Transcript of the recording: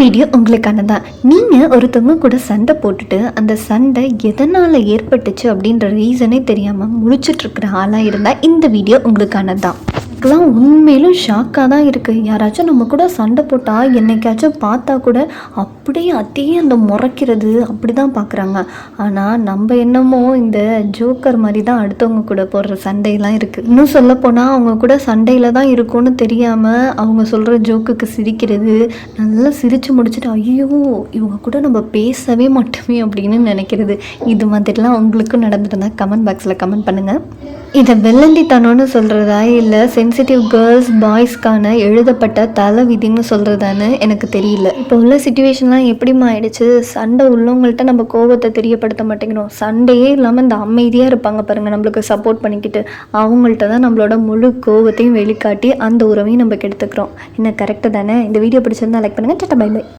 Video உங்களுக்கான தான். நீங்கள் ஒருத்தவங்க கூட சண்டை போட்டுட்டு அந்த சண்டை எதனால் ஏற்பட்டுச்சு அப்படின்ற ரீசனே தெரியாமல் முழிச்சிட்ருக்கிற ஆளாக இருந்தால் இந்த வீடியோ உங்களுக்கான தான். எனக்குலாம் உண்மையிலும் ஷாக்காக தான் இருக்குது. யாராச்சும் நம்ம கூட சண்டை போட்டால் என்னைக்காச்சும் பார்த்தா கூட அப்படியே அதையே அந்த முறைக்கிறது அப்படி தான் பார்க்குறாங்க. ஆனால் நம்ம என்னமோ இந்த ஜோக்கர் மாதிரி தான் அடுத்தவங்க கூட போடுற சண்டையெல்லாம் இருக்குது. இன்னும் சொல்லப்போனால் அவங்க கூட சண்டையில் தான் இருக்கும்னு தெரியாமல் அவங்க சொல்கிற ஜோக்குக்கு சிரிக்கிறது, நல்லா சிரித்து முடிச்சுட்டு ஐயோ இவங்க கூட நம்ம பேசவே மாட்டோமே அப்படின்னு நினைக்கிறது. இது மாதிரிலாம் உங்களுக்கும் நடந்துருந்தா கமெண்ட் பாக்ஸில் கமெண்ட் பண்ணுங்கள். இதை வெள்ளந்தித்தனம்னு சொல்கிறதா இல்லை சென்சிட்டிவ் கேர்ள்ஸ் பாய்ஸ்க்கான எழுதப்பட்ட தலை விதின்னு சொல்கிறதான்னு எனக்கு தெரியல. இப்போ உள்ள சிச்சுவேஷன்லாம் எப்படிமா ஆயிடுச்சு, சண்டை உள்ளவங்கள்ட்ட நம்ம கோபத்தை தெரியப்படுத்த மாட்டேங்கிறோம். சண்டையே இல்லாமல் இந்த அமைதியாக இருப்பாங்க பாருங்கள், நம்மளுக்கு சப்போர்ட் பண்ணிக்கிட்டு அவங்கள்ட்ட தான் நம்மளோட முழு கோபத்தையும் வெளிக்காட்டி அந்த உறவையும் நம்ம கெடுத்துக்கிறோம். என்ன கரெக்டு தானே? இந்த வீடியோ பிடிச்சிருந்தா லைக் பண்ணுங்கள். டாடா பை பை.